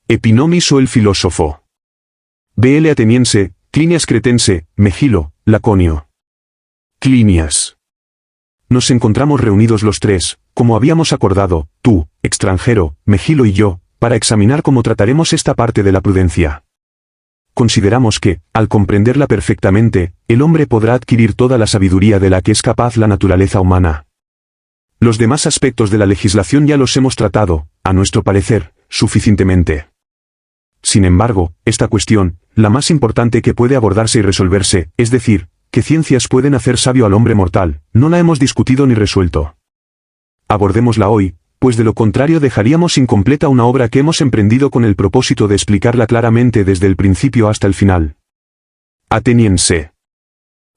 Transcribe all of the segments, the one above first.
Epinomis o el filósofo. BL ateniense, Clinias cretense, Megilo, Laconio. Clinias. Nos encontramos reunidos los tres, como habíamos acordado, tú, extranjero, Megilo y yo, para examinar cómo trataremos esta parte de la prudencia. Consideramos que, al comprenderla perfectamente, el hombre podrá adquirir toda la sabiduría de la que es capaz la naturaleza humana. Los demás aspectos de la legislación ya los hemos tratado, a nuestro parecer, suficientemente. Sin embargo, esta cuestión, la más importante que puede abordarse y resolverse, es decir, ¿qué ciencias pueden hacer sabio al hombre mortal?, no la hemos discutido ni resuelto. Abordémosla hoy, pues de lo contrario dejaríamos incompleta una obra que hemos emprendido con el propósito de explicarla claramente desde el principio hasta el final. Ateniense.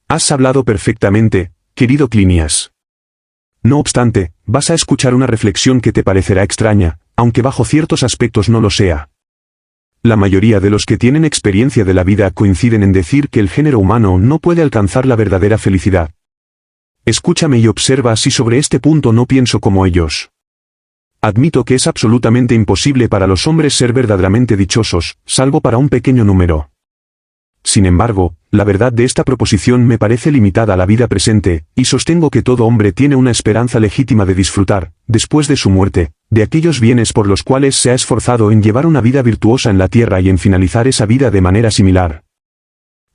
Has hablado perfectamente, querido Clinias. No obstante, vas a escuchar una reflexión que te parecerá extraña, aunque bajo ciertos aspectos no lo sea. La mayoría de los que tienen experiencia de la vida coinciden en decir que el género humano no puede alcanzar la verdadera felicidad. Escúchame y observa si sobre este punto no pienso como ellos. Admito que es absolutamente imposible para los hombres ser verdaderamente dichosos, salvo para un pequeño número. Sin embargo, la verdad de esta proposición me parece limitada a la vida presente, y sostengo que todo hombre tiene una esperanza legítima de disfrutar, después de su muerte, de aquellos bienes por los cuales se ha esforzado en llevar una vida virtuosa en la tierra y en finalizar esa vida de manera similar.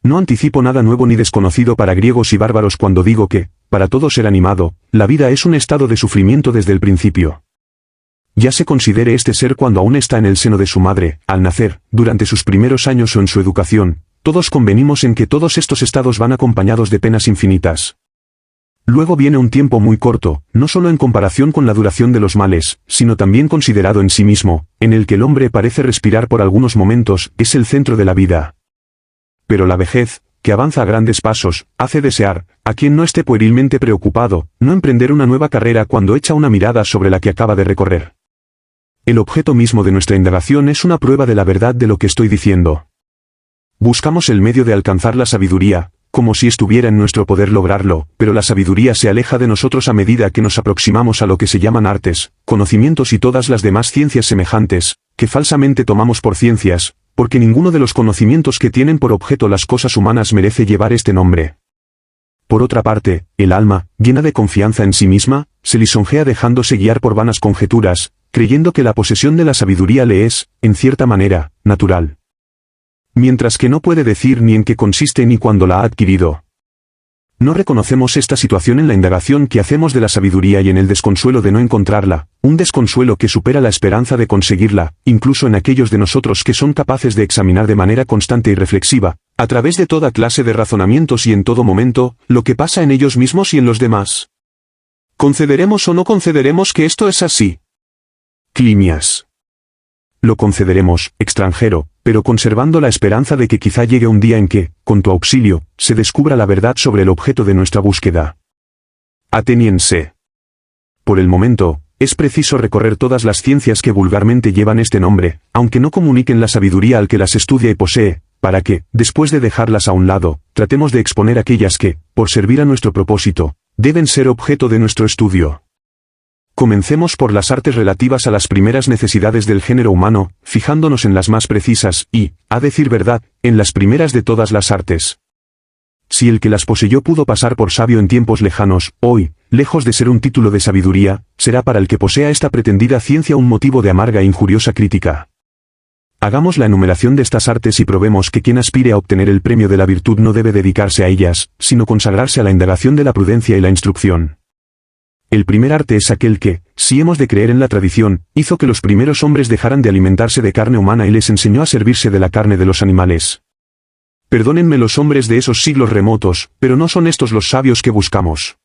No anticipo nada nuevo ni desconocido para griegos y bárbaros cuando digo que, para todo ser animado, la vida es un estado de sufrimiento desde el principio. Ya se considere este ser cuando aún está en el seno de su madre, al nacer, durante sus primeros años o en su educación, todos convenimos en que todos estos estados van acompañados de penas infinitas. Luego viene un tiempo muy corto, no solo en comparación con la duración de los males, sino también considerado en sí mismo, en el que el hombre parece respirar por algunos momentos, es el centro de la vida. Pero la vejez, que avanza a grandes pasos, hace desear, a quien no esté puerilmente preocupado, no emprender una nueva carrera cuando echa una mirada sobre la que acaba de recorrer. El objeto mismo de nuestra indagación es una prueba de la verdad de lo que estoy diciendo. Buscamos el medio de alcanzar la sabiduría, como si estuviera en nuestro poder lograrlo, pero la sabiduría se aleja de nosotros a medida que nos aproximamos a lo que se llaman artes, conocimientos y todas las demás ciencias semejantes, que falsamente tomamos por ciencias, porque ninguno de los conocimientos que tienen por objeto las cosas humanas merece llevar este nombre. Por otra parte, el alma, llena de confianza en sí misma, se lisonjea dejándose guiar por vanas conjeturas, creyendo que la posesión de la sabiduría le es, en cierta manera, natural. Mientras que no puede decir ni en qué consiste ni cuándo la ha adquirido. No reconocemos esta situación en la indagación que hacemos de la sabiduría y en el desconsuelo de no encontrarla, un desconsuelo que supera la esperanza de conseguirla, incluso en aquellos de nosotros que son capaces de examinar de manera constante y reflexiva, a través de toda clase de razonamientos y en todo momento, lo que pasa en ellos mismos y en los demás. ¿Concederemos o no concederemos que esto es así? Clinias. Lo concederemos, extranjero, pero conservando la esperanza de que quizá llegue un día en que, con tu auxilio, se descubra la verdad sobre el objeto de nuestra búsqueda. Ateniense. Por el momento, es preciso recorrer todas las ciencias que vulgarmente llevan este nombre, aunque no comuniquen la sabiduría al que las estudia y posee, para que, después de dejarlas a un lado, tratemos de exponer aquellas que, por servir a nuestro propósito, deben ser objeto de nuestro estudio. Comencemos por las artes relativas a las primeras necesidades del género humano, fijándonos en las más precisas y, a decir verdad, en las primeras de todas las artes. Si el que las poseyó pudo pasar por sabio en tiempos lejanos, hoy, lejos de ser un título de sabiduría, será para el que posea esta pretendida ciencia un motivo de amarga e injuriosa crítica. Hagamos la enumeración de estas artes y probemos que quien aspire a obtener el premio de la virtud no debe dedicarse a ellas, sino consagrarse a la indagación de la prudencia y la instrucción. El primer arte es aquel que, si hemos de creer en la tradición, hizo que los primeros hombres dejaran de alimentarse de carne humana y les enseñó a servirse de la carne de los animales. Perdónenme los hombres de esos siglos remotos, pero no son estos los sabios que buscamos.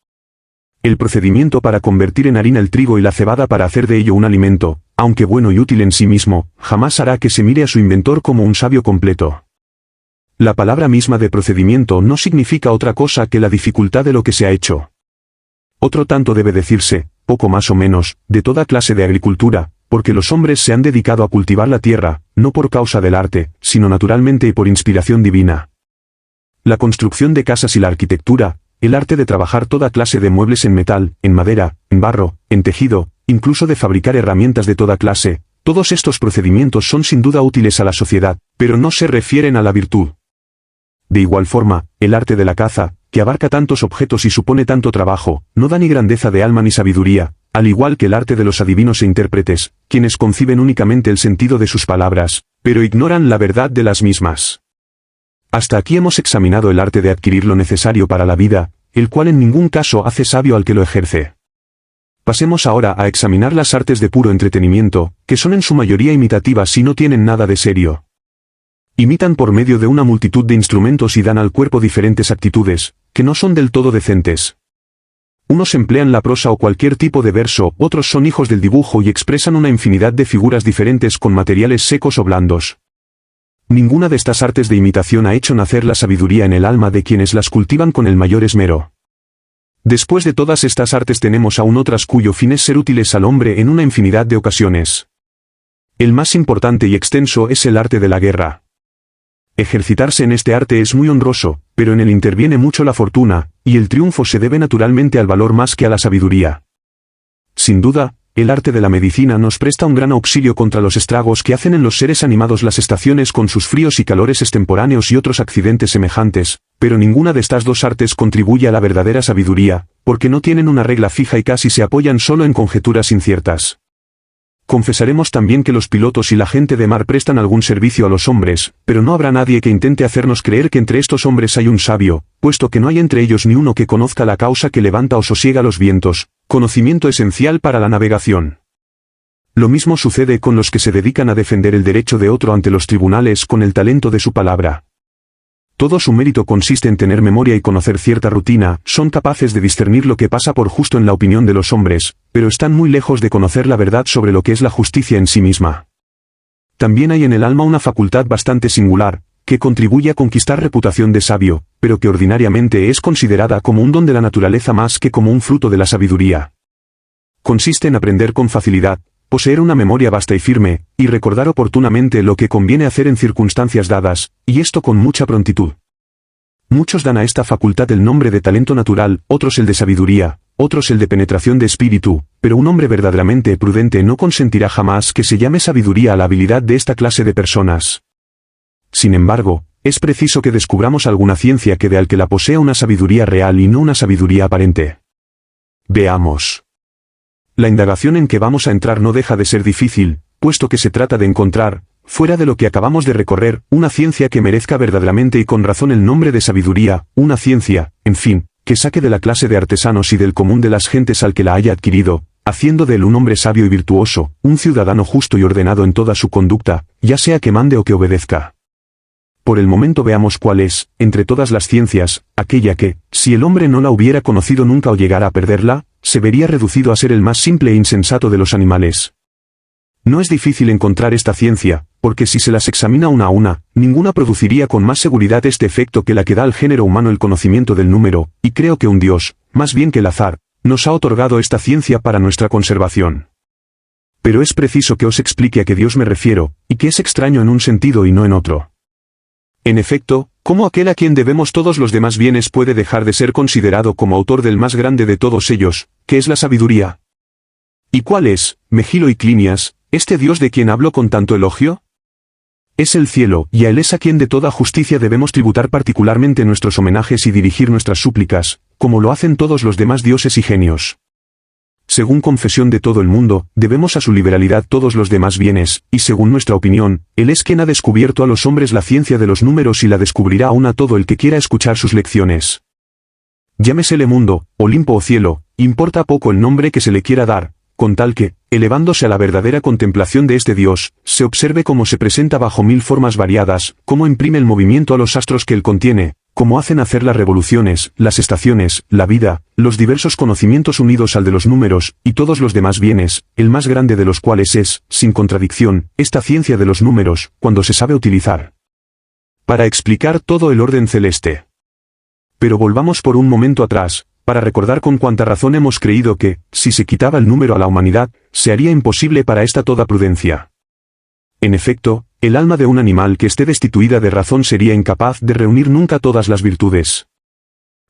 El procedimiento para convertir en harina el trigo y la cebada para hacer de ello un alimento, aunque bueno y útil en sí mismo, jamás hará que se mire a su inventor como un sabio completo. La palabra misma de procedimiento no significa otra cosa que la dificultad de lo que se ha hecho. Otro tanto debe decirse, poco más o menos, de toda clase de agricultura, porque los hombres se han dedicado a cultivar la tierra, no por causa del arte, sino naturalmente y por inspiración divina. La construcción de casas y la arquitectura, el arte de trabajar toda clase de muebles en metal, en madera, en barro, en tejido, incluso de fabricar herramientas de toda clase, Todos estos procedimientos son sin duda útiles a la sociedad, pero no se refieren a la virtud. De igual forma, el arte de la caza, que abarca tantos objetos y supone tanto trabajo, no da ni grandeza de alma ni sabiduría, al igual que el arte de los adivinos e intérpretes, quienes conciben únicamente el sentido de sus palabras, pero ignoran la verdad de las mismas. Hasta aquí hemos examinado el arte de adquirir lo necesario para la vida, el cual en ningún caso hace sabio al que lo ejerce. Pasemos ahora a examinar las artes de puro entretenimiento, que son en su mayoría imitativas y no tienen nada de serio. Imitan por medio de una multitud de instrumentos y dan al cuerpo diferentes actitudes, que no son del todo decentes. Unos emplean la prosa o cualquier tipo de verso, otros son hijos del dibujo y expresan una infinidad de figuras diferentes con materiales secos o blandos. Ninguna de estas artes de imitación ha hecho nacer la sabiduría en el alma de quienes las cultivan con el mayor esmero. Después de todas estas artes tenemos aún otras cuyo fin es ser útiles al hombre en una infinidad de ocasiones. El más importante y extenso es el arte de la guerra. Ejercitarse en este arte es muy honroso, pero en él interviene mucho la fortuna, y el triunfo se debe naturalmente al valor más que a la sabiduría. Sin duda, el arte de la medicina nos presta un gran auxilio contra los estragos que hacen en los seres animados las estaciones con sus fríos y calores extemporáneos y otros accidentes semejantes, pero ninguna de estas dos artes contribuye a la verdadera sabiduría, porque no tienen una regla fija y casi se apoyan solo en conjeturas inciertas. Confesaremos también que los pilotos y la gente de mar prestan algún servicio a los hombres, pero no habrá nadie que intente hacernos creer que entre estos hombres hay un sabio, puesto que no hay entre ellos ni uno que conozca la causa que levanta o sosiega los vientos, conocimiento esencial para la navegación. Lo mismo sucede con los que se dedican a defender el derecho de otro ante los tribunales con el talento de su palabra. Todo su mérito consiste en tener memoria y conocer cierta rutina, son capaces de discernir lo que pasa por justo en la opinión de los hombres, pero están muy lejos de conocer la verdad sobre lo que es la justicia en sí misma. También hay en el alma una facultad bastante singular, que contribuye a conquistar reputación de sabio, pero que ordinariamente es considerada como un don de la naturaleza más que como un fruto de la sabiduría. Consiste en aprender con facilidad, poseer una memoria vasta y firme, y recordar oportunamente lo que conviene hacer en circunstancias dadas, y esto con mucha prontitud. Muchos dan a esta facultad el nombre de talento natural, otros el de sabiduría, otros el de penetración de espíritu, pero un hombre verdaderamente prudente no consentirá jamás que se llame sabiduría a la habilidad de esta clase de personas. Sin embargo, es preciso que descubramos alguna ciencia que dé al que la posea una sabiduría real y no una sabiduría aparente. Veamos. La indagación en que vamos a entrar no deja de ser difícil, puesto que se trata de encontrar, fuera de lo que acabamos de recorrer, una ciencia que merezca verdaderamente y con razón el nombre de sabiduría, una ciencia, en fin, que saque de la clase de artesanos y del común de las gentes al que la haya adquirido, haciendo de él un hombre sabio y virtuoso, un ciudadano justo y ordenado en toda su conducta, ya sea que mande o que obedezca. Por el momento veamos cuál es, entre todas las ciencias, aquella que, si el hombre no la hubiera conocido nunca o llegara a perderla, se vería reducido a ser el más simple e insensato de los animales. No es difícil encontrar esta ciencia, porque si se las examina una a una, ninguna produciría con más seguridad este efecto que la que da al género humano el conocimiento del número, y creo que un Dios, más bien que el azar, nos ha otorgado esta ciencia para nuestra conservación. Pero es preciso que os explique a qué Dios me refiero, y que es extraño en un sentido y no en otro. En efecto, ¿cómo aquel a quien debemos todos los demás bienes puede dejar de ser considerado como autor del más grande de todos ellos, que es la sabiduría? ¿Y cuál es, Megilo y Clinias, este Dios de quien hablo con tanto elogio? Es el cielo, y a él es a quien de toda justicia debemos tributar particularmente nuestros homenajes y dirigir nuestras súplicas, como lo hacen todos los demás dioses y genios. Según confesión de todo el mundo, debemos a su liberalidad todos los demás bienes, y según nuestra opinión, él es quien ha descubierto a los hombres la ciencia de los números y la descubrirá aún a todo el que quiera escuchar sus lecciones. Llámesele mundo, Olimpo o cielo, importa poco el nombre que se le quiera dar, con tal que, elevándose a la verdadera contemplación de este Dios, se observe cómo se presenta bajo mil formas variadas, cómo imprime el movimiento a los astros que él contiene, cómo hacen hacer las revoluciones, las estaciones, la vida, los diversos conocimientos unidos al de los números, y todos los demás bienes, el más grande de los cuales es, sin contradicción, esta ciencia de los números, cuando se sabe utilizar para explicar todo el orden celeste. Pero volvamos por un momento atrás, para recordar con cuánta razón hemos creído que, si se quitaba el número a la humanidad, se haría imposible para esta toda prudencia. En efecto, el alma de un animal que esté destituida de razón sería incapaz de reunir nunca todas las virtudes.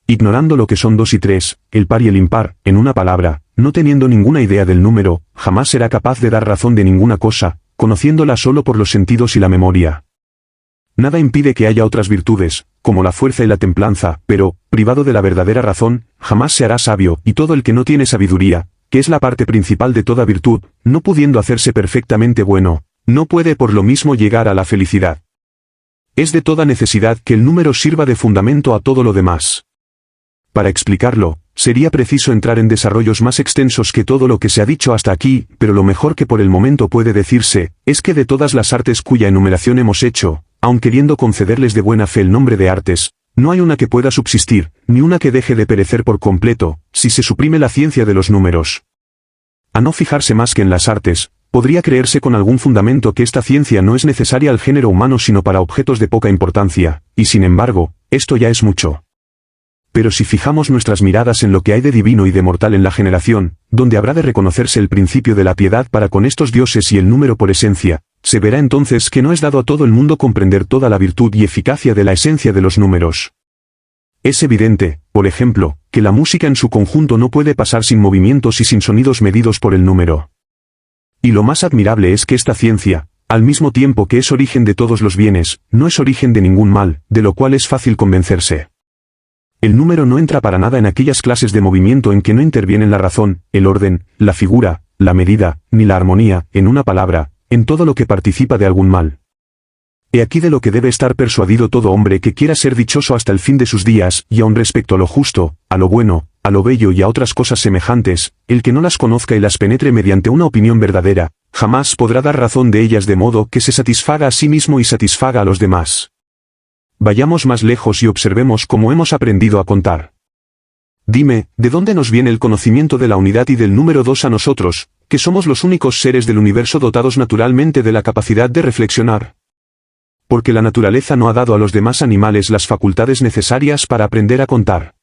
Ignorando lo que son 2 y 3, el par y el impar, en una palabra, no teniendo ninguna idea del número, jamás será capaz de dar razón de ninguna cosa, conociéndola solo por los sentidos y la memoria. Nada impide que haya otras virtudes, como la fuerza y la templanza, pero, privado de la verdadera razón, jamás se hará sabio, y todo el que no tiene sabiduría, que es la parte principal de toda virtud, no pudiendo hacerse perfectamente bueno, no puede por lo mismo llegar a la felicidad. Es de toda necesidad que el número sirva de fundamento a todo lo demás. Para explicarlo, sería preciso entrar en desarrollos más extensos que todo lo que se ha dicho hasta aquí, pero lo mejor que por el momento puede decirse, es que de todas las artes cuya enumeración hemos hecho, aun queriendo concederles de buena fe el nombre de artes, no hay una que pueda subsistir, ni una que deje de perecer por completo, si se suprime la ciencia de los números. A no fijarse más que en las artes, podría creerse con algún fundamento que esta ciencia no es necesaria al género humano sino para objetos de poca importancia, y sin embargo, esto ya es mucho. Pero si fijamos nuestras miradas en lo que hay de divino y de mortal en la generación, donde habrá de reconocerse el principio de la piedad para con estos dioses y el número por esencia, se verá entonces que no es dado a todo el mundo comprender toda la virtud y eficacia de la esencia de los números. Es evidente, por ejemplo, que la música en su conjunto no puede pasar sin movimientos y sin sonidos medidos por el número. Y lo más admirable es que esta ciencia, al mismo tiempo que es origen de todos los bienes, no es origen de ningún mal, de lo cual es fácil convencerse. El número no entra para nada en aquellas clases de movimiento en que no intervienen la razón, el orden, la figura, la medida, ni la armonía, en una palabra, en todo lo que participa de algún mal. He aquí de lo que debe estar persuadido todo hombre que quiera ser dichoso hasta el fin de sus días, y aun respecto a lo justo, a lo bueno, a lo bello y a otras cosas semejantes, el que no las conozca y las penetre mediante una opinión verdadera, jamás podrá dar razón de ellas de modo que se satisfaga a sí mismo y satisfaga a los demás. Vayamos más lejos y observemos cómo hemos aprendido a contar. Dime, ¿de dónde nos viene el conocimiento de la unidad y del número 2 a nosotros, que somos los únicos seres del universo dotados naturalmente de la capacidad de reflexionar? Porque la naturaleza no ha dado a los demás animales las facultades necesarias para aprender a contar.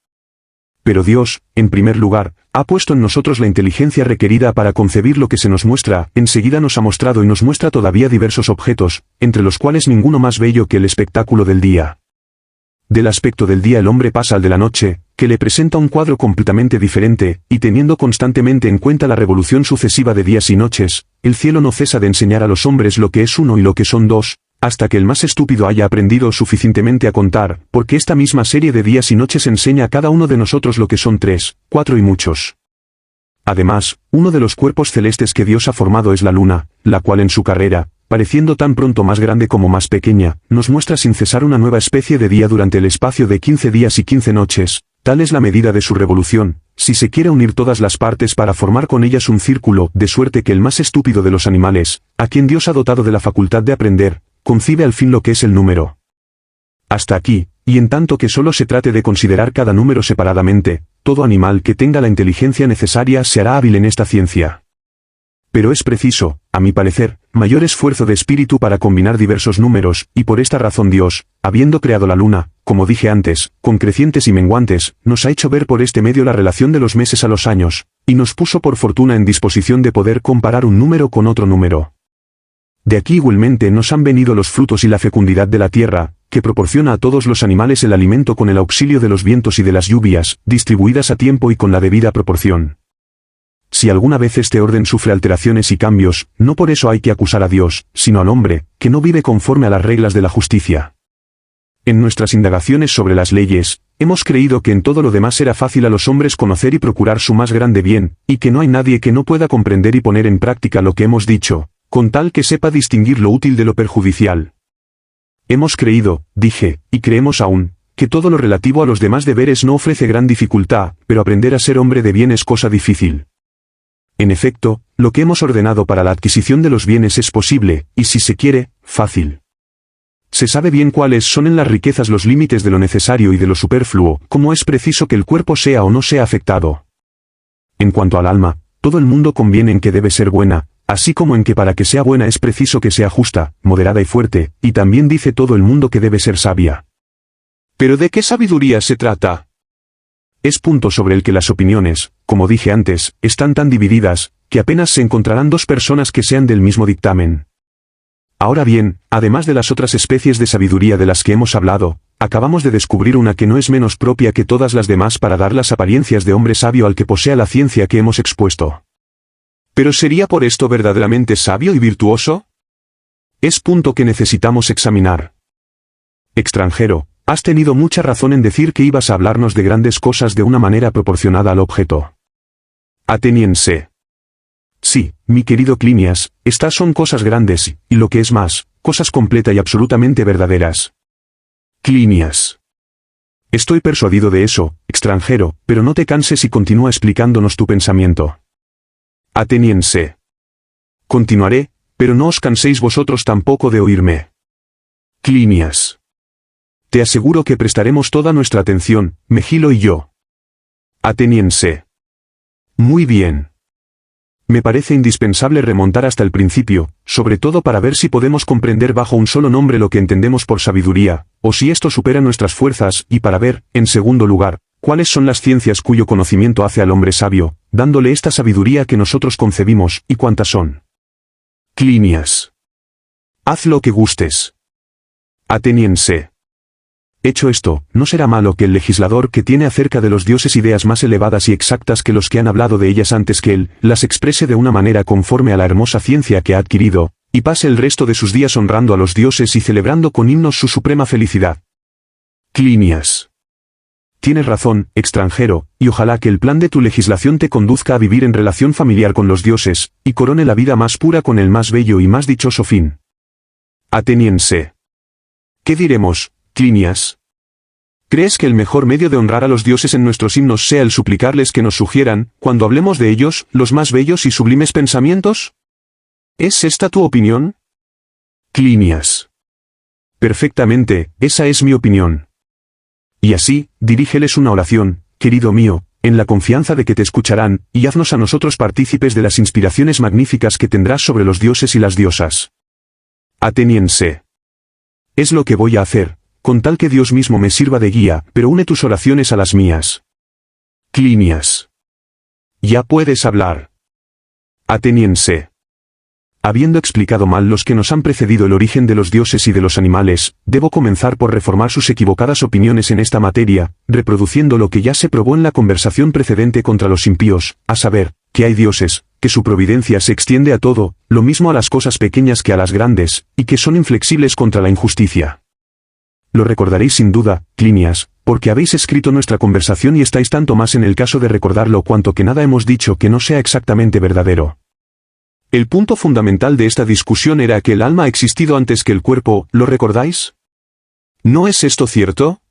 Pero Dios, en primer lugar, ha puesto en nosotros la inteligencia requerida para concebir lo que se nos muestra, enseguida nos ha mostrado y nos muestra todavía diversos objetos, entre los cuales ninguno más bello que el espectáculo del día. Del aspecto del día el hombre pasa al de la noche, que le presenta un cuadro completamente diferente, y teniendo constantemente en cuenta la revolución sucesiva de días y noches, el cielo no cesa de enseñar a los hombres lo que es uno y lo que son dos, hasta que el más estúpido haya aprendido suficientemente a contar, porque esta misma serie de días y noches enseña a cada uno de nosotros lo que son 3, 4 y muchos. Además, uno de los cuerpos celestes que Dios ha formado es la luna, la cual en su carrera, pareciendo tan pronto más grande como más pequeña, nos muestra sin cesar una nueva especie de día durante el espacio de 15 días y 15 noches, tal es la medida de su revolución, si se quiere unir todas las partes para formar con ellas un círculo, de suerte que el más estúpido de los animales, a quien Dios ha dotado de la facultad de aprender, concibe al fin lo que es el número. Hasta aquí, y en tanto que solo se trate de considerar cada número separadamente, todo animal que tenga la inteligencia necesaria se hará hábil en esta ciencia. Pero es preciso, a mi parecer, mayor esfuerzo de espíritu para combinar diversos números, y por esta razón Dios, habiendo creado la luna, como dije antes, con crecientes y menguantes, nos ha hecho ver por este medio la relación de los meses a los años, y nos puso por fortuna en disposición de poder comparar un número con otro número. De aquí igualmente nos han venido los frutos y la fecundidad de la tierra, que proporciona a todos los animales el alimento con el auxilio de los vientos y de las lluvias, distribuidas a tiempo y con la debida proporción. Si alguna vez este orden sufre alteraciones y cambios, no por eso hay que acusar a Dios, sino al hombre, que no vive conforme a las reglas de la justicia. En nuestras indagaciones sobre las leyes, hemos creído que en todo lo demás era fácil a los hombres conocer y procurar su más grande bien, y que no hay nadie que no pueda comprender y poner en práctica lo que hemos dicho, con tal que sepa distinguir lo útil de lo perjudicial. Hemos creído, dije, y creemos aún, que todo lo relativo a los demás deberes no ofrece gran dificultad, pero aprender a ser hombre de bien es cosa difícil. En efecto, lo que hemos ordenado para la adquisición de los bienes es posible, y si se quiere, fácil. Se sabe bien cuáles son en las riquezas los límites de lo necesario y de lo superfluo, como es preciso que el cuerpo sea o no sea afectado. En cuanto al alma, todo el mundo conviene en que debe ser buena, así como en que para que sea buena es preciso que sea justa, moderada y fuerte, y también dice todo el mundo que debe ser sabia. ¿Pero de qué sabiduría se trata? Es punto sobre el que las opiniones, como dije antes, están tan divididas, que apenas se encontrarán dos personas que sean del mismo dictamen. Ahora bien, además de las otras especies de sabiduría de las que hemos hablado, acabamos de descubrir una que no es menos propia que todas las demás para dar las apariencias de hombre sabio al que posea la ciencia que hemos expuesto. ¿Pero sería por esto verdaderamente sabio y virtuoso? Es punto que necesitamos examinar. Extranjero, has tenido mucha razón en decir que ibas a hablarnos de grandes cosas de una manera proporcionada al objeto. Ateniense. Sí, mi querido Clínias, estas son cosas grandes, y lo que es más, cosas completa y absolutamente verdaderas. Clínias. Estoy persuadido de eso, extranjero, pero no te canses y continúa explicándonos tu pensamiento. Ateniense. Continuaré, pero no os canséis vosotros tampoco de oírme. Clínias. Te aseguro que prestaremos toda nuestra atención, Megilo y yo. Ateniense. Muy bien. Me parece indispensable remontar hasta el principio, sobre todo para ver si podemos comprender bajo un solo nombre lo que entendemos por sabiduría, o si esto supera nuestras fuerzas, y para ver, en segundo lugar, cuáles son las ciencias cuyo conocimiento hace al hombre sabio, dándole esta sabiduría que nosotros concebimos, y cuántas son. Clínias. Haz lo que gustes. Ateniense. Hecho esto, no será malo que el legislador que tiene acerca de los dioses ideas más elevadas y exactas que los que han hablado de ellas antes que él, las exprese de una manera conforme a la hermosa ciencia que ha adquirido, y pase el resto de sus días honrando a los dioses y celebrando con himnos su suprema felicidad. Clínias. Tienes razón, extranjero, y ojalá que el plan de tu legislación te conduzca a vivir en relación familiar con los dioses, y corone la vida más pura con el más bello y más dichoso fin. Ateniense. ¿Qué diremos, Clínias? ¿Crees que el mejor medio de honrar a los dioses en nuestros himnos sea el suplicarles que nos sugieran, cuando hablemos de ellos, los más bellos y sublimes pensamientos? ¿Es esta tu opinión? Clínias. Perfectamente, esa es mi opinión. Y así, dirígeles una oración, querido mío, en la confianza de que te escucharán, y haznos a nosotros partícipes de las inspiraciones magníficas que tendrás sobre los dioses y las diosas. Ateniense. Es lo que voy a hacer, con tal que Dios mismo me sirva de guía, pero une tus oraciones a las mías. Clínias. Ya puedes hablar. Ateniense. Habiendo explicado mal los que nos han precedido el origen de los dioses y de los animales, debo comenzar por reformar sus equivocadas opiniones en esta materia, reproduciendo lo que ya se probó en la conversación precedente contra los impíos, a saber, que hay dioses, que su providencia se extiende a todo, lo mismo a las cosas pequeñas que a las grandes, y que son inflexibles contra la injusticia. Lo recordaréis sin duda, Clínias, porque habéis escrito nuestra conversación y estáis tanto más en el caso de recordarlo cuanto que nada hemos dicho que no sea exactamente verdadero. El punto fundamental de esta discusión era que el alma ha existido antes que el cuerpo, ¿lo recordáis? ¿No es esto cierto?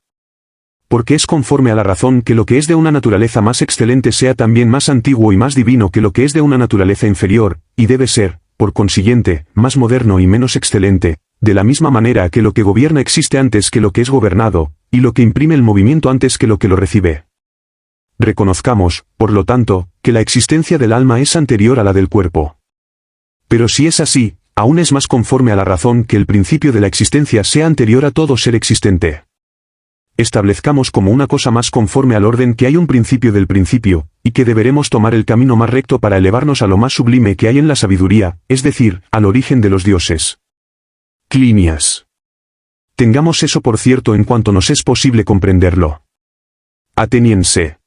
Porque es conforme a la razón que lo que es de una naturaleza más excelente sea también más antiguo y más divino que lo que es de una naturaleza inferior, y debe ser, por consiguiente, más moderno y menos excelente, de la misma manera que lo que gobierna existe antes que lo que es gobernado, y lo que imprime el movimiento antes que lo que lo recibe. Reconozcamos, por lo tanto, que la existencia del alma es anterior a la del cuerpo. Pero si es así, aún es más conforme a la razón que el principio de la existencia sea anterior a todo ser existente. Establezcamos como una cosa más conforme al orden que hay un principio del principio, y que deberemos tomar el camino más recto para elevarnos a lo más sublime que hay en la sabiduría, es decir, al origen de los dioses. Clínias. Tengamos eso por cierto en cuanto nos es posible comprenderlo. Ateniense.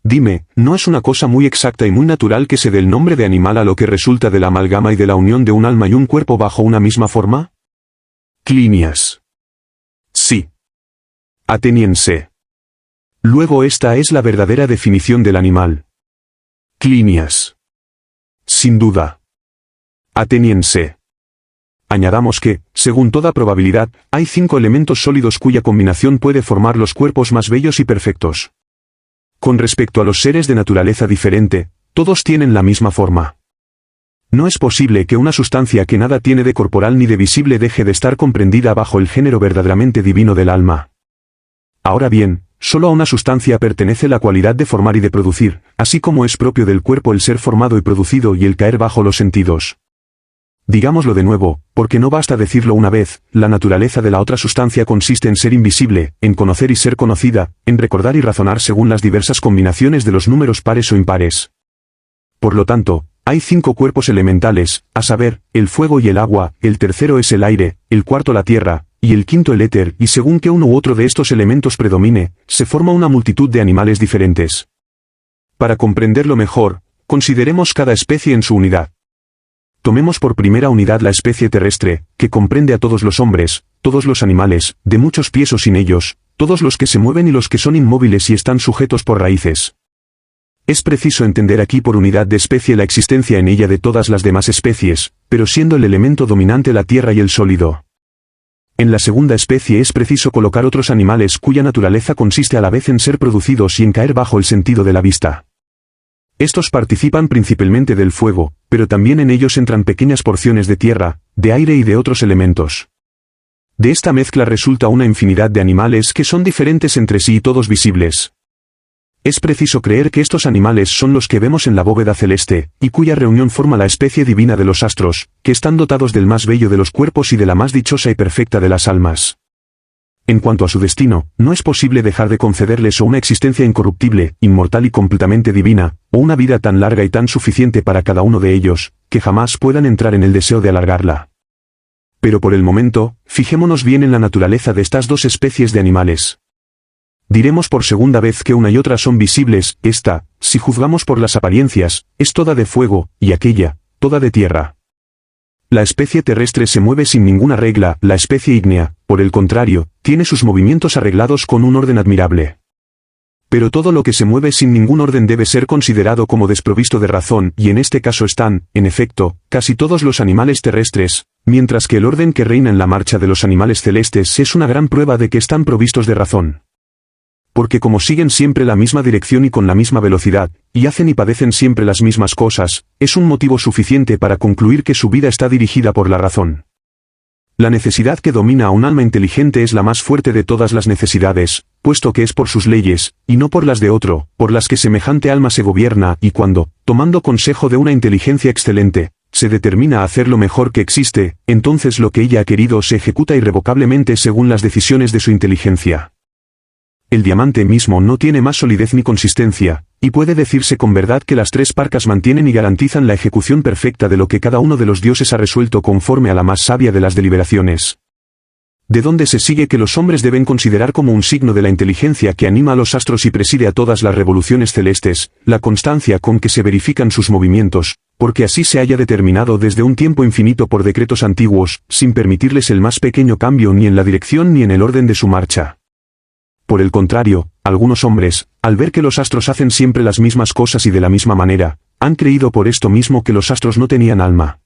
Dime, ¿no es una cosa muy exacta y muy natural que se dé el nombre de animal a lo que resulta de la amalgama y de la unión de un alma y un cuerpo bajo una misma forma? Clínias. Sí. Ateniense. Luego esta es la verdadera definición del animal. Clínias. Sin duda. Ateniense. Añadamos que, según toda probabilidad, hay 5 elementos sólidos cuya combinación puede formar los cuerpos más bellos y perfectos. Con respecto a los seres de naturaleza diferente, todos tienen la misma forma. No es posible que una sustancia que nada tiene de corporal ni de visible deje de estar comprendida bajo el género verdaderamente divino del alma. Ahora bien, solo a una sustancia pertenece la cualidad de formar y de producir, así como es propio del cuerpo el ser formado y producido y el caer bajo los sentidos. Digámoslo de nuevo, porque no basta decirlo una vez, la naturaleza de la otra sustancia consiste en ser invisible, en conocer y ser conocida, en recordar y razonar según las diversas combinaciones de los números pares o impares. Por lo tanto, hay 5 cuerpos elementales, a saber, el fuego y el agua, el tercero es el aire, el cuarto la tierra, y el quinto el éter, y según que uno u otro de estos elementos predomine, se forma una multitud de animales diferentes. Para comprenderlo mejor, consideremos cada especie en su unidad. Tomemos por primera unidad la especie terrestre, que comprende a todos los hombres, todos los animales, de muchos pies o sin ellos, todos los que se mueven y los que son inmóviles y están sujetos por raíces. Es preciso entender aquí por unidad de especie la existencia en ella de todas las demás especies, pero siendo el elemento dominante la tierra y el sólido. En la segunda especie es preciso colocar otros animales cuya naturaleza consiste a la vez en ser producidos y en caer bajo el sentido de la vista. Estos participan principalmente del fuego, pero también en ellos entran pequeñas porciones de tierra, de aire y de otros elementos. De esta mezcla resulta una infinidad de animales que son diferentes entre sí y todos visibles. Es preciso creer que estos animales son los que vemos en la bóveda celeste, y cuya reunión forma la especie divina de los astros, que están dotados del más bello de los cuerpos y de la más dichosa y perfecta de las almas. En cuanto a su destino, no es posible dejar de concederles o una existencia incorruptible, inmortal y completamente divina, o una vida tan larga y tan suficiente para cada uno de ellos, que jamás puedan entrar en el deseo de alargarla. Pero por el momento, fijémonos bien en la naturaleza de estas dos especies de animales. Diremos por segunda vez que una y otra son visibles, esta, si juzgamos por las apariencias, es toda de fuego, y aquella, toda de tierra. La especie terrestre se mueve sin ninguna regla, la especie ígnea, por el contrario, tiene sus movimientos arreglados con un orden admirable. Pero todo lo que se mueve sin ningún orden debe ser considerado como desprovisto de razón, y en este caso están, en efecto, casi todos los animales terrestres, mientras que el orden que reina en la marcha de los animales celestes es una gran prueba de que están provistos de razón. Porque como siguen siempre la misma dirección y con la misma velocidad, y hacen y padecen siempre las mismas cosas, es un motivo suficiente para concluir que su vida está dirigida por la razón. La necesidad que domina a un alma inteligente es la más fuerte de todas las necesidades, puesto que es por sus leyes, y no por las de otro, por las que semejante alma se gobierna y cuando, tomando consejo de una inteligencia excelente, se determina a hacer lo mejor que existe, entonces lo que ella ha querido se ejecuta irrevocablemente según las decisiones de su inteligencia. El diamante mismo no tiene más solidez ni consistencia, y puede decirse con verdad que las tres parcas mantienen y garantizan la ejecución perfecta de lo que cada uno de los dioses ha resuelto conforme a la más sabia de las deliberaciones. De donde se sigue que los hombres deben considerar como un signo de la inteligencia que anima a los astros y preside a todas las revoluciones celestes, la constancia con que se verifican sus movimientos, porque así se haya determinado desde un tiempo infinito por decretos antiguos, sin permitirles el más pequeño cambio ni en la dirección ni en el orden de su marcha. Por el contrario, algunos hombres, al ver que los astros hacen siempre las mismas cosas y de la misma manera, han creído por esto mismo que los astros no tenían alma.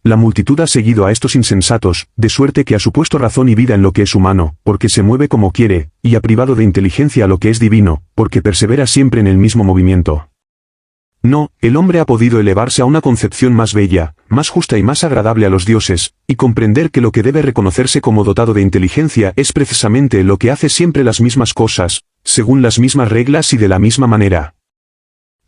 La multitud ha seguido a estos insensatos, de suerte que ha supuesto razón y vida en lo que es humano, porque se mueve como quiere, y ha privado de inteligencia a lo que es divino, porque persevera siempre en el mismo movimiento. No, el hombre ha podido elevarse a una concepción más bella, más justa y más agradable a los dioses, y comprender que lo que debe reconocerse como dotado de inteligencia es precisamente lo que hace siempre las mismas cosas, según las mismas reglas y de la misma manera.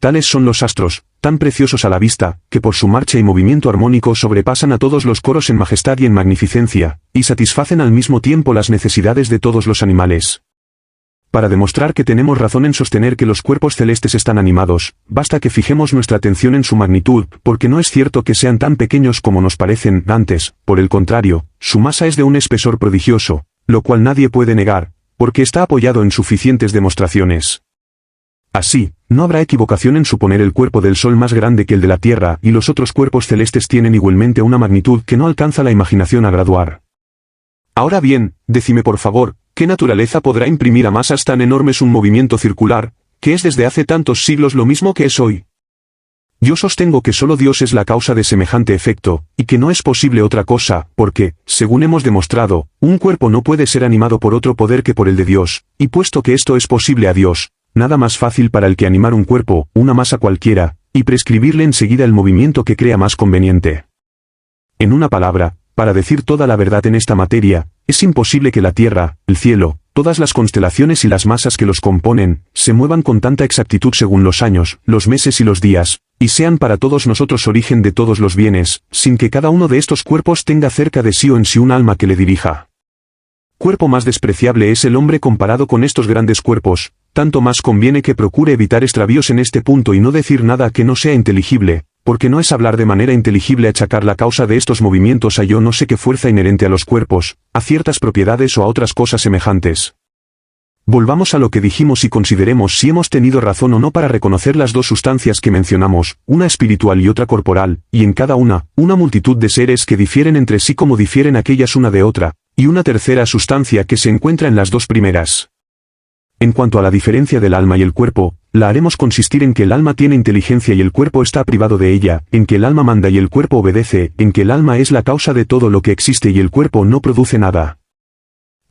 Tales son los astros, tan preciosos a la vista, que por su marcha y movimiento armónico sobrepasan a todos los coros en majestad y en magnificencia, y satisfacen al mismo tiempo las necesidades de todos los animales. Para demostrar que tenemos razón en sostener que los cuerpos celestes están animados, basta que fijemos nuestra atención en su magnitud, porque no es cierto que sean tan pequeños como nos parecen antes, por el contrario, su masa es de un espesor prodigioso, lo cual nadie puede negar, porque está apoyado en suficientes demostraciones. Así, no habrá equivocación en suponer el cuerpo del Sol más grande que el de la Tierra y los otros cuerpos celestes tienen igualmente una magnitud que no alcanza la imaginación a graduar. Ahora bien, decime por favor, ¿qué naturaleza podrá imprimir a masas tan enormes un movimiento circular, que es desde hace tantos siglos lo mismo que es hoy? Yo sostengo que solo Dios es la causa de semejante efecto, y que no es posible otra cosa, porque, según hemos demostrado, un cuerpo no puede ser animado por otro poder que por el de Dios, y puesto que esto es posible a Dios, nada más fácil para el que animar un cuerpo, una masa cualquiera, y prescribirle enseguida el movimiento que crea más conveniente. En una palabra, para decir toda la verdad en esta materia, es imposible que la Tierra, el cielo, todas las constelaciones y las masas que los componen, se muevan con tanta exactitud según los años, los meses y los días, y sean para todos nosotros origen de todos los bienes, sin que cada uno de estos cuerpos tenga cerca de sí o en sí un alma que le dirija. Cuerpo más despreciable es el hombre comparado con estos grandes cuerpos, tanto más conviene que procure evitar extravíos en este punto y no decir nada que no sea inteligible, porque no es hablar de manera inteligible achacar la causa de estos movimientos a yo no sé qué fuerza inherente a los cuerpos, a ciertas propiedades o a otras cosas semejantes. Volvamos a lo que dijimos y consideremos si hemos tenido razón o no para reconocer las dos sustancias que mencionamos, una espiritual y otra corporal, y en cada una multitud de seres que difieren entre sí como difieren aquellas una de otra, y una tercera sustancia que se encuentra en las dos primeras. En cuanto a la diferencia del alma y el cuerpo, la haremos consistir en que el alma tiene inteligencia y el cuerpo está privado de ella, en que el alma manda y el cuerpo obedece, en que el alma es la causa de todo lo que existe y el cuerpo no produce nada.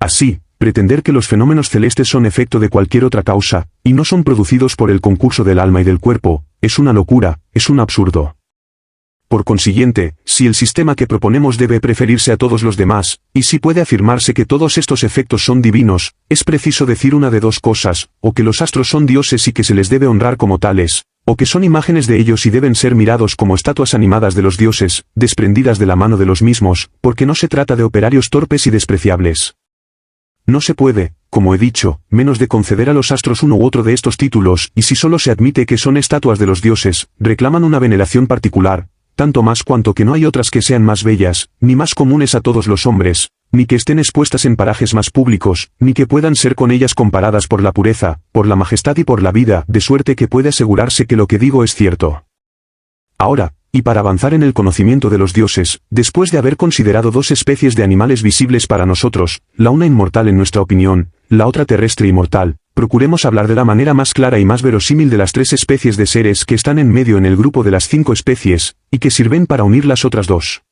Así, pretender que los fenómenos celestes son efecto de cualquier otra causa, y no son producidos por el concurso del alma y del cuerpo, es una locura, es un absurdo. Por consiguiente, si el sistema que proponemos debe preferirse a todos los demás, y si puede afirmarse que todos estos efectos son divinos, es preciso decir una de dos cosas, o que los astros son dioses y que se les debe honrar como tales, o que son imágenes de ellos y deben ser mirados como estatuas animadas de los dioses, desprendidas de la mano de los mismos, porque no se trata de operarios torpes y despreciables. No se puede, como he dicho, menos de conceder a los astros uno u otro de estos títulos, y si solo se admite que son estatuas de los dioses, reclaman una veneración particular, tanto más cuanto que no hay otras que sean más bellas, ni más comunes a todos los hombres, ni que estén expuestas en parajes más públicos, ni que puedan ser con ellas comparadas por la pureza, por la majestad y por la vida, de suerte que puede asegurarse que lo que digo es cierto. Ahora, y para avanzar en el conocimiento de los dioses, después de haber considerado dos especies de animales visibles para nosotros, la una inmortal en nuestra opinión, la otra terrestre y mortal, procuremos hablar de la manera más clara y más verosímil de las tres especies de seres que están en medio en el grupo de las 5 especies, y que sirven para unir las otras dos.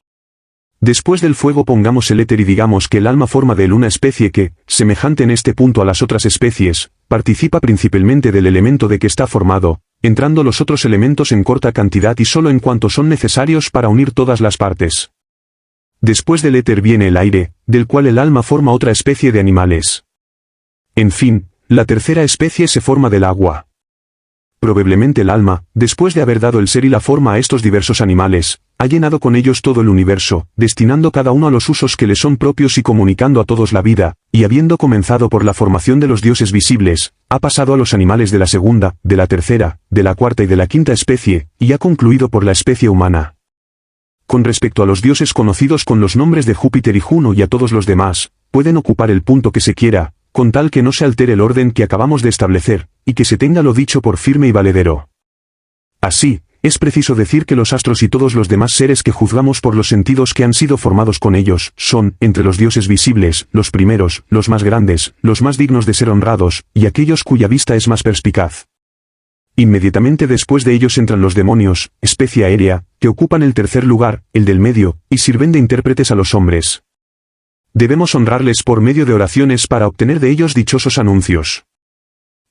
Después del fuego pongamos el éter y digamos que el alma forma de él una especie que, semejante en este punto a las otras especies, participa principalmente del elemento de que está formado, entrando los otros elementos en corta cantidad y solo en cuanto son necesarios para unir todas las partes. Después del éter viene el aire, del cual el alma forma otra especie de animales. En fin, la tercera especie se forma del agua. Probablemente el alma, después de haber dado el ser y la forma a estos diversos animales, ha llenado con ellos todo el universo, destinando cada uno a los usos que le son propios y comunicando a todos la vida, y habiendo comenzado por la formación de los dioses visibles, ha pasado a los animales de la segunda, de la tercera, de la cuarta y de la quinta especie, y ha concluido por la especie humana. Con respecto a los dioses conocidos con los nombres de Júpiter y Juno y a todos los demás, pueden ocupar el punto que se quiera, con tal que no se altere el orden que acabamos de establecer, y que se tenga lo dicho por firme y valedero. Así, es preciso decir que los astros y todos los demás seres que juzgamos por los sentidos que han sido formados con ellos, son, entre los dioses visibles, los primeros, los más grandes, los más dignos de ser honrados, y aquellos cuya vista es más perspicaz. Inmediatamente después de ellos entran los demonios, especie aérea, que ocupan el tercer lugar, el del medio, y sirven de intérpretes a los hombres. Debemos honrarles por medio de oraciones para obtener de ellos dichosos anuncios.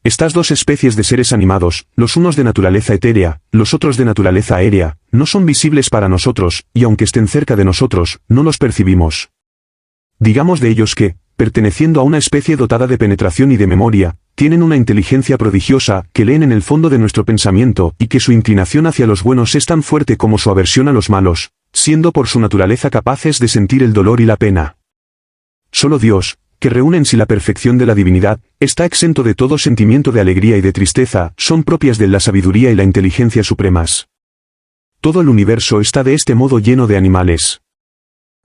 Estas dos especies de seres animados, los unos de naturaleza etérea, los otros de naturaleza aérea, no son visibles para nosotros, y aunque estén cerca de nosotros, no los percibimos. Digamos de ellos que, perteneciendo a una especie dotada de penetración y de memoria, tienen una inteligencia prodigiosa, que leen en el fondo de nuestro pensamiento, y que su inclinación hacia los buenos es tan fuerte como su aversión a los malos, siendo por su naturaleza capaces de sentir el dolor y la pena. Solo Dios, que reúne en sí la perfección de la divinidad, está exento de todo sentimiento de alegría y de tristeza, son propias de la sabiduría y la inteligencia supremas. Todo el universo está de este modo lleno de animales.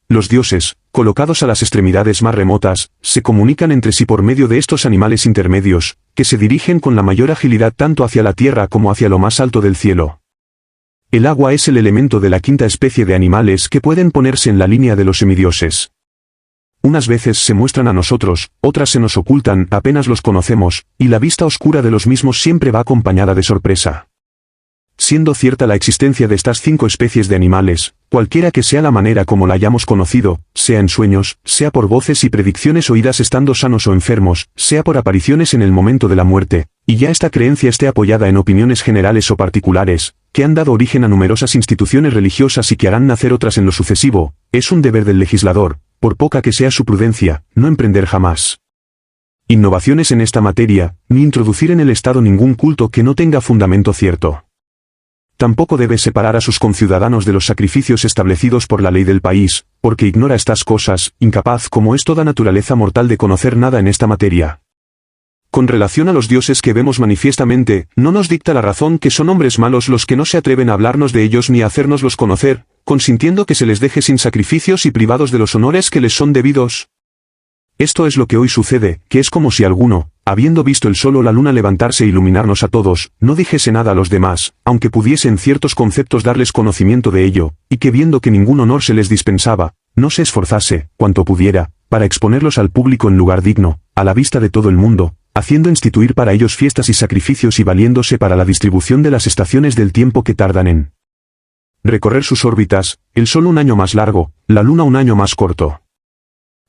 Los dioses, colocados a las extremidades más remotas, se comunican entre sí por medio de estos animales intermedios, que se dirigen con la mayor agilidad tanto hacia la tierra como hacia lo más alto del cielo. El agua es el elemento de la quinta especie de animales que pueden ponerse en la línea de los semidioses. Unas veces se muestran a nosotros, otras se nos ocultan, apenas los conocemos, y la vista oscura de los mismos siempre va acompañada de sorpresa. Siendo cierta la existencia de estas 5 especies de animales, cualquiera que sea la manera como la hayamos conocido, sea en sueños, sea por voces y predicciones oídas estando sanos o enfermos, sea por apariciones en el momento de la muerte, y ya esta creencia esté apoyada en opiniones generales o particulares, que han dado origen a numerosas instituciones religiosas y que harán nacer otras en lo sucesivo, es un deber del legislador, por poca que sea su prudencia, no emprender jamás innovaciones en esta materia, ni introducir en el Estado ningún culto que no tenga fundamento cierto. Tampoco debe separar a sus conciudadanos de los sacrificios establecidos por la ley del país, porque ignora estas cosas, incapaz como es toda naturaleza mortal de conocer nada en esta materia. Con relación a los dioses que vemos manifiestamente, no nos dicta la razón que son hombres malos los que no se atreven a hablarnos de ellos ni a hacérnoslos conocer, consintiendo que se les deje sin sacrificios y privados de los honores que les son debidos. Esto es lo que hoy sucede, que es como si alguno, habiendo visto el sol o la luna levantarse e iluminarnos a todos, no dijese nada a los demás, aunque pudiese en ciertos conceptos darles conocimiento de ello, y que viendo que ningún honor se les dispensaba, no se esforzase, cuanto pudiera, para exponerlos al público en lugar digno, a la vista de todo el mundo, haciendo instituir para ellos fiestas y sacrificios y valiéndose para la distribución de las estaciones del tiempo que tardan en recorrer sus órbitas, el sol un año más largo, la luna un año más corto.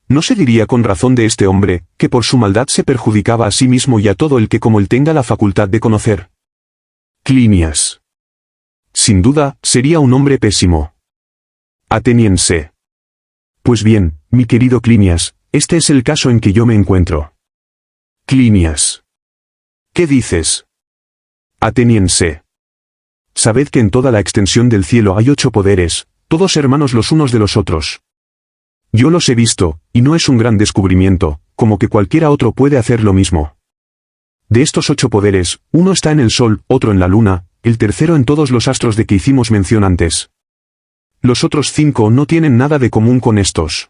¿No se diría con razón de este hombre, que por su maldad se perjudicaba a sí mismo y a todo el que como él tenga la facultad de conocer? Clinias. Sin duda, sería un hombre pésimo. Ateniense. Pues bien, mi querido Clinias, este es el caso en que yo me encuentro. Clinias. ¿Qué dices? Ateniense. Sabed que en toda la extensión del cielo hay 8 poderes, todos hermanos los unos de los otros. Yo los he visto, y no es un gran descubrimiento, como que cualquiera otro puede hacer lo mismo. De estos 8 poderes, uno está en el sol, otro en la luna, el tercero en todos los astros de que hicimos mención antes. Los otros 5 no tienen nada de común con estos.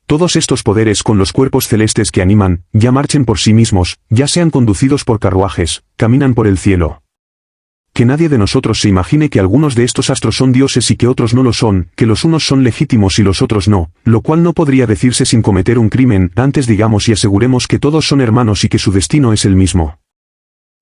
Todos estos poderes con los cuerpos celestes que animan, ya marchen por sí mismos, ya sean conducidos por carruajes, caminan por el cielo. Que nadie de nosotros se imagine que algunos de estos astros son dioses y que otros no lo son, que los unos son legítimos y los otros no, lo cual no podría decirse sin cometer un crimen, antes digamos y aseguremos que todos son hermanos y que su destino es el mismo.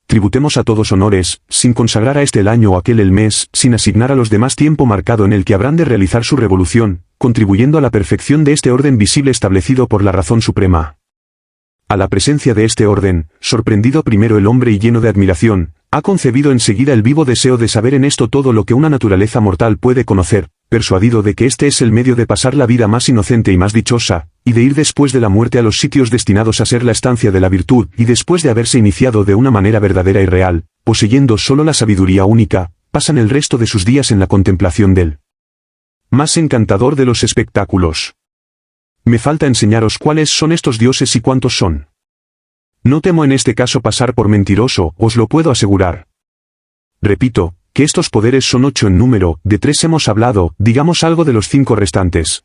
Tributemos a todos honores, sin consagrar a este el año o aquel el mes, sin asignar a los demás tiempo marcado en el que habrán de realizar su revolución, contribuyendo a la perfección de este orden visible establecido por la razón suprema. A la presencia de este orden, sorprendido primero el hombre y lleno de admiración, ha concebido enseguida el vivo deseo de saber en esto todo lo que una naturaleza mortal puede conocer, persuadido de que este es el medio de pasar la vida más inocente y más dichosa, y de ir después de la muerte a los sitios destinados a ser la estancia de la virtud, y después de haberse iniciado de una manera verdadera y real, poseyendo solo la sabiduría única, pasan el resto de sus días en la contemplación del más encantador de los espectáculos. Me falta enseñaros cuáles son estos dioses y cuántos son. No temo en este caso pasar por mentiroso, os lo puedo asegurar. Repito, que estos poderes son 8 en número, de 3 hemos hablado, digamos algo de los 5 restantes.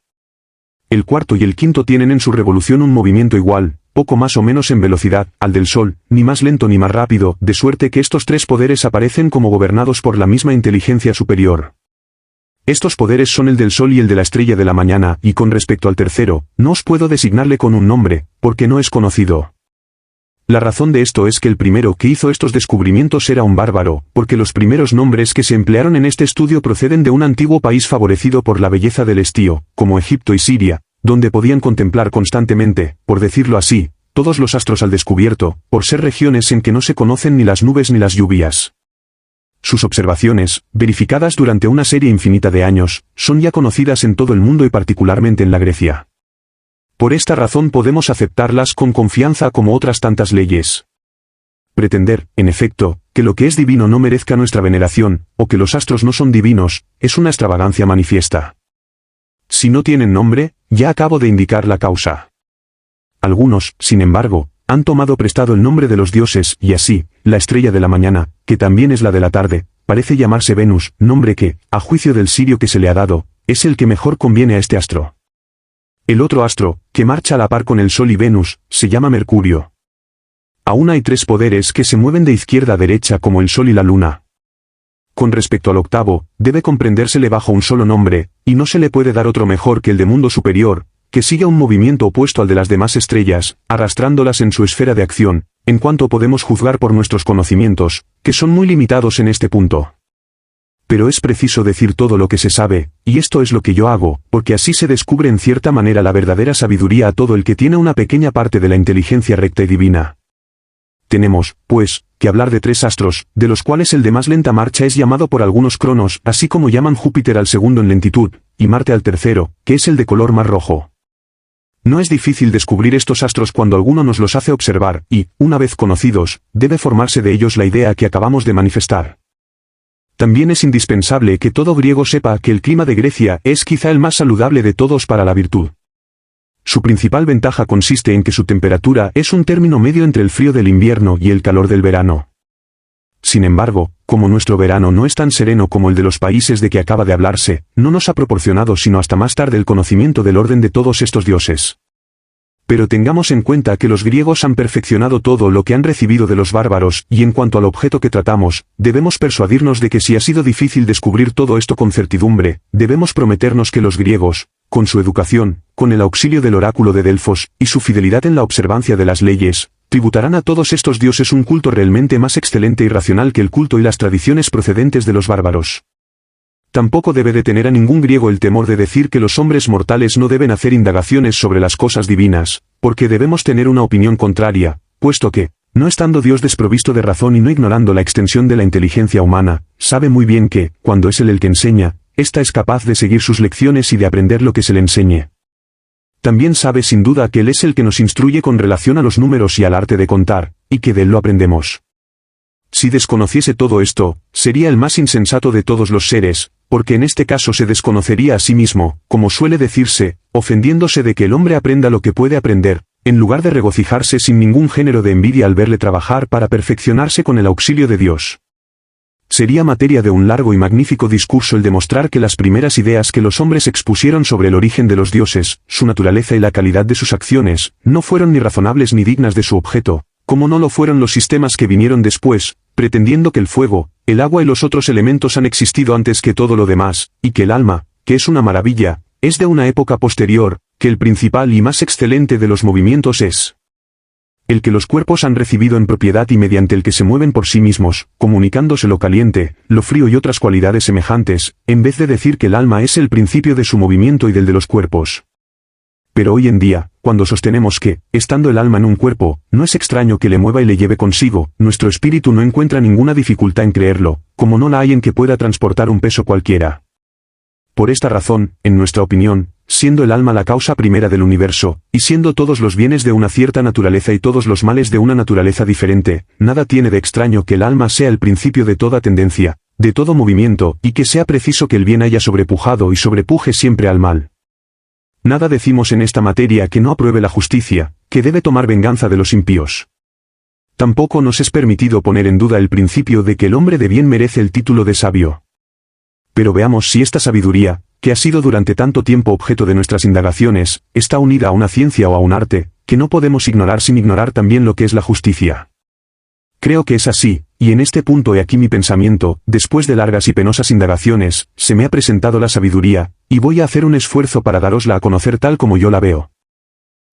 El cuarto y el quinto tienen en su revolución un movimiento igual, poco más o menos en velocidad, al del Sol, ni más lento ni más rápido, de suerte que estos 3 poderes aparecen como gobernados por la misma inteligencia superior. Estos poderes son el del Sol y el de la estrella de la mañana, y con respecto al tercero, no os puedo designarle con un nombre, porque no es conocido. La razón de esto es que el primero que hizo estos descubrimientos era un bárbaro, porque los primeros nombres que se emplearon en este estudio proceden de un antiguo país favorecido por la belleza del estío, como Egipto y Siria, donde podían contemplar constantemente, por decirlo así, todos los astros al descubierto, por ser regiones en que no se conocen ni las nubes ni las lluvias. Sus observaciones, verificadas durante una serie infinita de años, son ya conocidas en todo el mundo y particularmente en la Grecia. Por esta razón podemos aceptarlas con confianza como otras tantas leyes. Pretender, en efecto, que lo que es divino no merezca nuestra veneración, o que los astros no son divinos, es una extravagancia manifiesta. Si no tienen nombre, ya acabo de indicar la causa. Algunos, sin embargo, han tomado prestado el nombre de los dioses, y así, la estrella de la mañana, que también es la de la tarde, parece llamarse Venus, nombre que, a juicio del sirio que se le ha dado, es el que mejor conviene a este astro. El otro astro, que marcha a la par con el Sol y Venus, se llama Mercurio. Aún hay 3 poderes que se mueven de izquierda a derecha como el Sol y la Luna. Con respecto al octavo, debe comprendérsele bajo un solo nombre, y no se le puede dar otro mejor que el de mundo superior, que siga un movimiento opuesto al de las demás estrellas, arrastrándolas en su esfera de acción, en cuanto podemos juzgar por nuestros conocimientos, que son muy limitados en este punto. Pero es preciso decir todo lo que se sabe, y esto es lo que yo hago, porque así se descubre en cierta manera la verdadera sabiduría a todo el que tiene una pequeña parte de la inteligencia recta y divina. Tenemos, pues, que hablar de 3 astros, de los cuales el de más lenta marcha es llamado por algunos Cronos, así como llaman Júpiter al segundo en lentitud, y Marte al tercero, que es el de color más rojo. No es difícil descubrir estos astros cuando alguno nos los hace observar, y, una vez conocidos, debe formarse de ellos la idea que acabamos de manifestar. También es indispensable que todo griego sepa que el clima de Grecia es quizá el más saludable de todos para la virtud. Su principal ventaja consiste en que su temperatura es un término medio entre el frío del invierno y el calor del verano. Sin embargo, como nuestro verano no es tan sereno como el de los países de que acaba de hablarse, no nos ha proporcionado sino hasta más tarde el conocimiento del orden de todos estos dioses. Pero tengamos en cuenta que los griegos han perfeccionado todo lo que han recibido de los bárbaros, y en cuanto al objeto que tratamos, debemos persuadirnos de que si ha sido difícil descubrir todo esto con certidumbre, debemos prometernos que los griegos, con su educación, con el auxilio del oráculo de Delfos, y su fidelidad en la observancia de las leyes, tributarán a todos estos dioses un culto realmente más excelente y racional que el culto y las tradiciones procedentes de los bárbaros. Tampoco debe detener a ningún griego el temor de decir que los hombres mortales no deben hacer indagaciones sobre las cosas divinas, porque debemos tener una opinión contraria, puesto que, no estando Dios desprovisto de razón y no ignorando la extensión de la inteligencia humana, sabe muy bien que, cuando es Él el que enseña, ésta es capaz de seguir sus lecciones y de aprender lo que se le enseñe. También sabe sin duda que Él es el que nos instruye con relación a los números y al arte de contar, y que de Él lo aprendemos. Si desconociese todo esto, sería el más insensato de todos los seres, porque en este caso se desconocería a sí mismo, como suele decirse, ofendiéndose de que el hombre aprenda lo que puede aprender, en lugar de regocijarse sin ningún género de envidia al verle trabajar para perfeccionarse con el auxilio de Dios. Sería materia de un largo y magnífico discurso el demostrar que las primeras ideas que los hombres expusieron sobre el origen de los dioses, su naturaleza y la calidad de sus acciones, no fueron ni razonables ni dignas de su objeto, como no lo fueron los sistemas que vinieron después, pretendiendo que el fuego, el agua y los otros elementos han existido antes que todo lo demás, y que el alma, que es una maravilla, es de una época posterior, que el principal y más excelente de los movimientos es el que los cuerpos han recibido en propiedad y mediante el que se mueven por sí mismos, comunicándose lo caliente, lo frío y otras cualidades semejantes, en vez de decir que el alma es el principio de su movimiento y del de los cuerpos. Pero hoy en día, cuando sostenemos que, estando el alma en un cuerpo, no es extraño que le mueva y le lleve consigo, nuestro espíritu no encuentra ninguna dificultad en creerlo, como no la hay en que pueda transportar un peso cualquiera. Por esta razón, en nuestra opinión, siendo el alma la causa primera del universo, y siendo todos los bienes de una cierta naturaleza y todos los males de una naturaleza diferente, nada tiene de extraño que el alma sea el principio de toda tendencia, de todo movimiento, y que sea preciso que el bien haya sobrepujado y sobrepuje siempre al mal. Nada decimos en esta materia que no apruebe la justicia, que debe tomar venganza de los impíos. Tampoco nos es permitido poner en duda el principio de que el hombre de bien merece el título de sabio. Pero veamos si esta sabiduría, que ha sido durante tanto tiempo objeto de nuestras indagaciones, está unida a una ciencia o a un arte, que no podemos ignorar sin ignorar también lo que es la justicia. Creo que es así, y en este punto he aquí mi pensamiento, después de largas y penosas indagaciones, se me ha presentado la sabiduría, y voy a hacer un esfuerzo para darosla a conocer tal como yo la veo.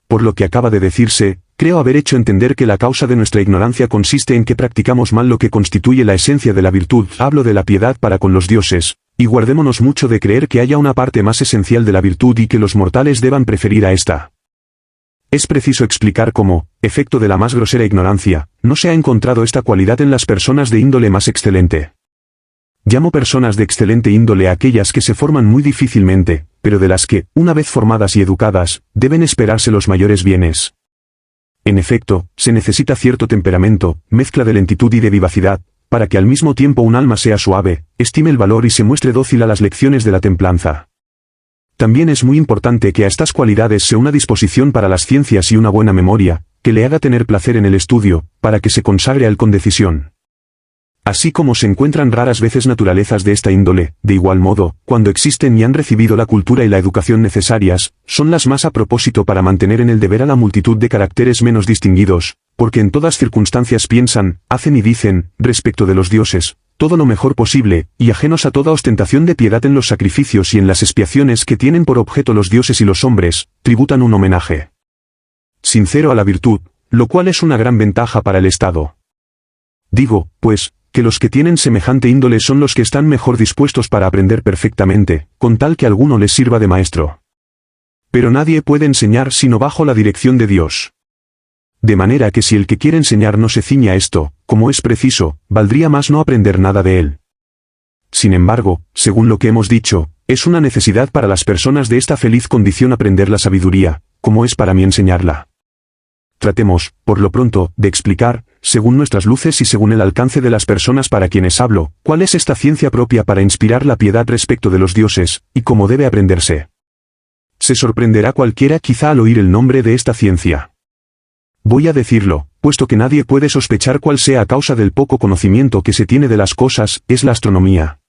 Por lo que acaba de decirse, creo haber hecho entender que la causa de nuestra ignorancia consiste en que practicamos mal lo que constituye la esencia de la virtud, hablo de la piedad para con los dioses, y guardémonos mucho de creer que haya una parte más esencial de la virtud y que los mortales deban preferir a esta. Es preciso explicar cómo, efecto de la más grosera ignorancia, no se ha encontrado esta cualidad en las personas de índole más excelente. Llamo personas de excelente índole a aquellas que se forman muy difícilmente, pero de las que, una vez formadas y educadas, deben esperarse los mayores bienes. En efecto, se necesita cierto temperamento, mezcla de lentitud y de vivacidad, para que al mismo tiempo un alma sea suave, estime el valor y se muestre dócil a las lecciones de la templanza. También es muy importante que a estas cualidades se una disposición para las ciencias y una buena memoria, que le haga tener placer en el estudio, para que se consagre a él con decisión. Así como se encuentran raras veces naturalezas de esta índole, de igual modo, cuando existen y han recibido la cultura y la educación necesarias, son las más a propósito para mantener en el deber a la multitud de caracteres menos distinguidos, porque en todas circunstancias piensan, hacen y dicen, respecto de los dioses, todo lo mejor posible, y ajenos a toda ostentación de piedad en los sacrificios y en las expiaciones que tienen por objeto los dioses y los hombres, tributan un homenaje sincero a la virtud, lo cual es una gran ventaja para el Estado. Digo, pues, que los que tienen semejante índole son los que están mejor dispuestos para aprender perfectamente, con tal que alguno les sirva de maestro. Pero nadie puede enseñar sino bajo la dirección de Dios. De manera que si el que quiere enseñar no se ciña a esto, como es preciso, valdría más no aprender nada de él. Sin embargo, según lo que hemos dicho, es una necesidad para las personas de esta feliz condición aprender la sabiduría, como es para mí enseñarla. Tratemos, por lo pronto, de explicar, según nuestras luces y según el alcance de las personas para quienes hablo, cuál es esta ciencia propia para inspirar la piedad respecto de los dioses, y cómo debe aprenderse. Se sorprenderá cualquiera quizá al oír el nombre de esta ciencia. Voy a decirlo, puesto que nadie puede sospechar cuál sea a causa del poco conocimiento que se tiene de las cosas, es la astronomía.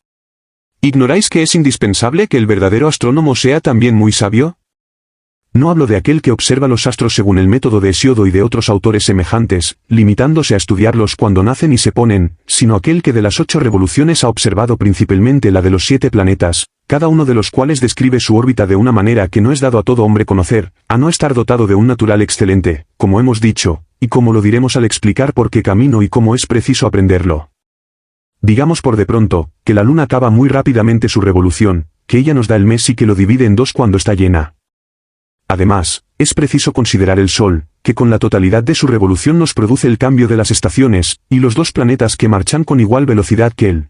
¿Ignoráis que es indispensable que el verdadero astrónomo sea también muy sabio? No hablo de aquel que observa los astros según el método de Hesiodo y de otros autores semejantes, limitándose a estudiarlos cuando nacen y se ponen, sino aquel que de las 8 revoluciones ha observado principalmente la de los 7 planetas, cada uno de los cuales describe su órbita de una manera que no es dado a todo hombre conocer, a no estar dotado de un natural excelente, como hemos dicho, y como lo diremos al explicar por qué camino y cómo es preciso aprenderlo. Digamos por de pronto, que la luna acaba muy rápidamente su revolución, que ella nos da el mes y que lo divide en 2 cuando está llena. Además, es preciso considerar el Sol, que con la totalidad de su revolución nos produce el cambio de las estaciones, y los 2 planetas que marchan con igual velocidad que él.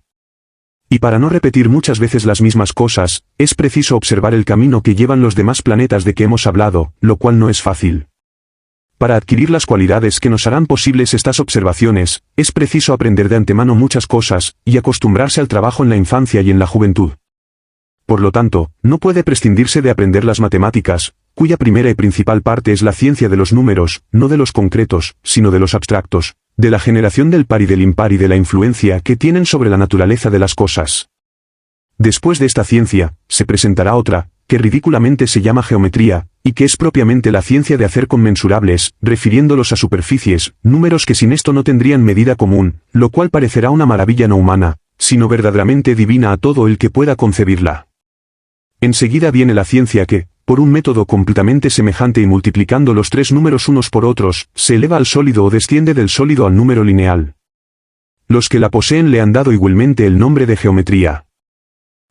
Y para no repetir muchas veces las mismas cosas, es preciso observar el camino que llevan los demás planetas de que hemos hablado, lo cual no es fácil. Para adquirir las cualidades que nos harán posibles estas observaciones, es preciso aprender de antemano muchas cosas, y acostumbrarse al trabajo en la infancia y en la juventud. Por lo tanto, no puede prescindirse de aprender las matemáticas, cuya primera y principal parte es la ciencia de los números, no de los concretos, sino de los abstractos, de la generación del par y del impar y de la influencia que tienen sobre la naturaleza de las cosas. Después de esta ciencia, se presentará otra, que ridículamente se llama geometría, y que es propiamente la ciencia de hacer conmensurables, refiriéndolos a superficies, números que sin esto no tendrían medida común, lo cual parecerá una maravilla no humana, sino verdaderamente divina a todo el que pueda concebirla. Enseguida viene la ciencia que, por un método completamente semejante y multiplicando los 3 números unos por otros, se eleva al sólido o desciende del sólido al número lineal. Los que la poseen le han dado igualmente el nombre de geometría.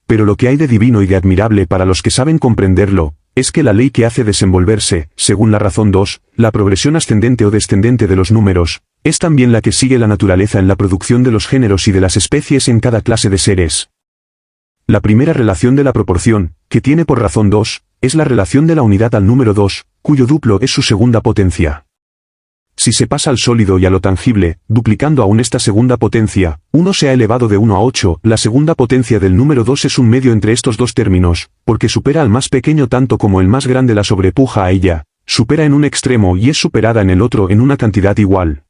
Pero lo que hay de divino y de admirable para los que saben comprenderlo, es que la ley que hace desenvolverse, según la razón 2, la progresión ascendente o descendente de los números, es también la que sigue la naturaleza en la producción de los géneros y de las especies en cada clase de seres. La primera relación de la proporción, que tiene por razón 2, es la relación de la unidad al número 2, cuyo duplo es su segunda potencia. Si se pasa al sólido y a lo tangible, duplicando aún esta segunda potencia, 1 se ha elevado de 1 a 8, la segunda potencia del número 2 es un medio entre estos 2 términos, porque supera al más pequeño tanto como el más grande la sobrepuja a ella, supera en un extremo y es superada en el otro en una cantidad igual.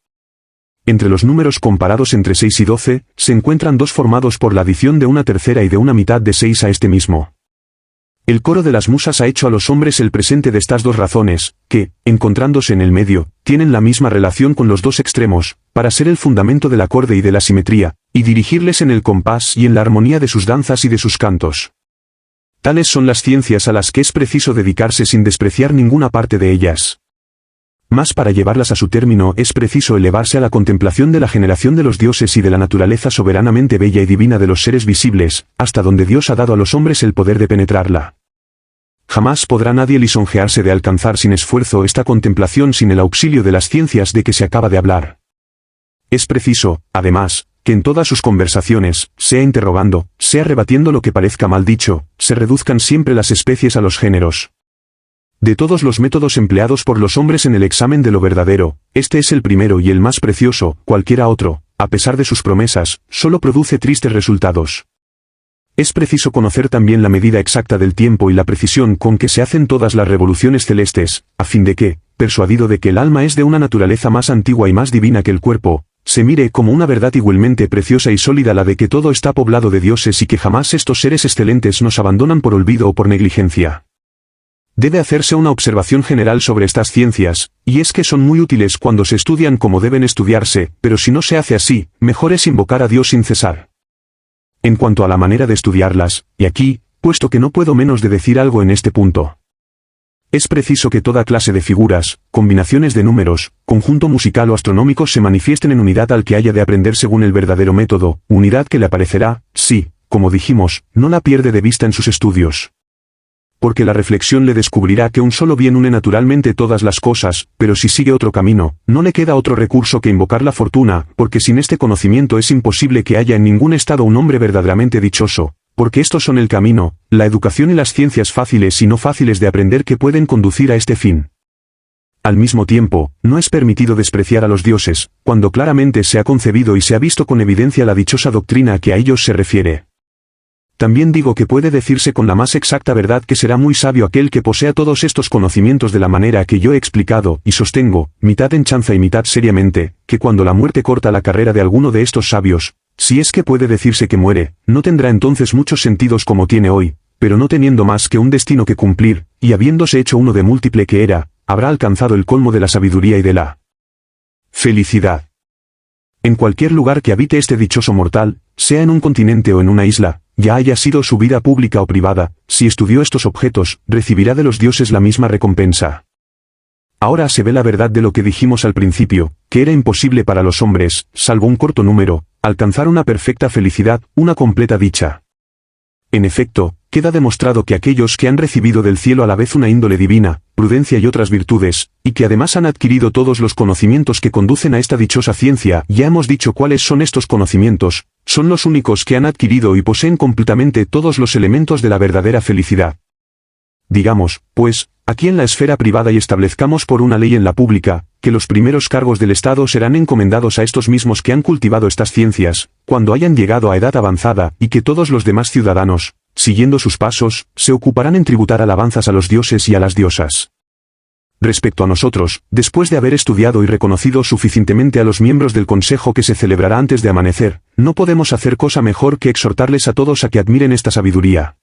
Entre los números comparados entre 6 y 12, se encuentran 2 formados por la adición de una tercera y de una mitad de 6 a este mismo. El coro de las musas ha hecho a los hombres el presente de estas 2 razones, que, encontrándose en el medio, tienen la misma relación con los 2 extremos, para ser el fundamento del acorde y de la simetría, y dirigirles en el compás y en la armonía de sus danzas y de sus cantos. Tales son las ciencias a las que es preciso dedicarse sin despreciar ninguna parte de ellas. Mas para llevarlas a su término es preciso elevarse a la contemplación de la generación de los dioses y de la naturaleza soberanamente bella y divina de los seres visibles, hasta donde Dios ha dado a los hombres el poder de penetrarla. Jamás podrá nadie lisonjearse de alcanzar sin esfuerzo esta contemplación sin el auxilio de las ciencias de que se acaba de hablar. Es preciso, además, que en todas sus conversaciones, sea interrogando, sea rebatiendo lo que parezca mal dicho, se reduzcan siempre las especies a los géneros. De todos los métodos empleados por los hombres en el examen de lo verdadero, este es el primero y el más precioso, cualquiera otro, a pesar de sus promesas, solo produce tristes resultados. Es preciso conocer también la medida exacta del tiempo y la precisión con que se hacen todas las revoluciones celestes, a fin de que, persuadido de que el alma es de una naturaleza más antigua y más divina que el cuerpo, se mire como una verdad igualmente preciosa y sólida la de que todo está poblado de dioses y que jamás estos seres excelentes nos abandonan por olvido o por negligencia. Debe hacerse una observación general sobre estas ciencias, y es que son muy útiles cuando se estudian como deben estudiarse, pero si no se hace así, mejor es invocar a Dios sin cesar. En cuanto a la manera de estudiarlas, y aquí, puesto que no puedo menos de decir algo en este punto. Es preciso que toda clase de figuras, combinaciones de números, conjunto musical o astronómico se manifiesten en unidad al que haya de aprender según el verdadero método, unidad que le aparecerá, si, como dijimos, no la pierde de vista en sus estudios. Porque la reflexión le descubrirá que un solo bien une naturalmente todas las cosas, pero si sigue otro camino, no le queda otro recurso que invocar la fortuna, porque sin este conocimiento es imposible que haya en ningún estado un hombre verdaderamente dichoso, porque estos son el camino, la educación y las ciencias fáciles y no fáciles de aprender que pueden conducir a este fin. Al mismo tiempo, no es permitido despreciar a los dioses, cuando claramente se ha concebido y se ha visto con evidencia la dichosa doctrina que a ellos se refiere. También digo que puede decirse con la más exacta verdad que será muy sabio aquel que posea todos estos conocimientos de la manera que yo he explicado, y sostengo, mitad en chanza y mitad seriamente, que cuando la muerte corta la carrera de alguno de estos sabios, si es que puede decirse que muere, no tendrá entonces muchos sentidos como tiene hoy, pero no teniendo más que un destino que cumplir, y habiéndose hecho uno de múltiple que era, habrá alcanzado el colmo de la sabiduría y de la felicidad. En cualquier lugar que habite este dichoso mortal, sea en un continente o en una isla, ya haya sido su vida pública o privada, si estudió estos objetos, recibirá de los dioses la misma recompensa. Ahora se ve la verdad de lo que dijimos al principio, que era imposible para los hombres, salvo un corto número, alcanzar una perfecta felicidad, una completa dicha. En efecto, queda demostrado que aquellos que han recibido del cielo a la vez una índole divina, prudencia y otras virtudes, y que además han adquirido todos los conocimientos que conducen a esta dichosa ciencia, ya hemos dicho cuáles son estos conocimientos, son los únicos que han adquirido y poseen completamente todos los elementos de la verdadera felicidad. Digamos, pues, aquí en la esfera privada y establezcamos por una ley en la pública, que los primeros cargos del Estado serán encomendados a estos mismos que han cultivado estas ciencias, cuando hayan llegado a edad avanzada, y que todos los demás ciudadanos, siguiendo sus pasos, se ocuparán en tributar alabanzas a los dioses y a las diosas. Respecto a nosotros, después de haber estudiado y reconocido suficientemente a los miembros del consejo que se celebrará antes de amanecer, no podemos hacer cosa mejor que exhortarles a todos a que admiren esta sabiduría.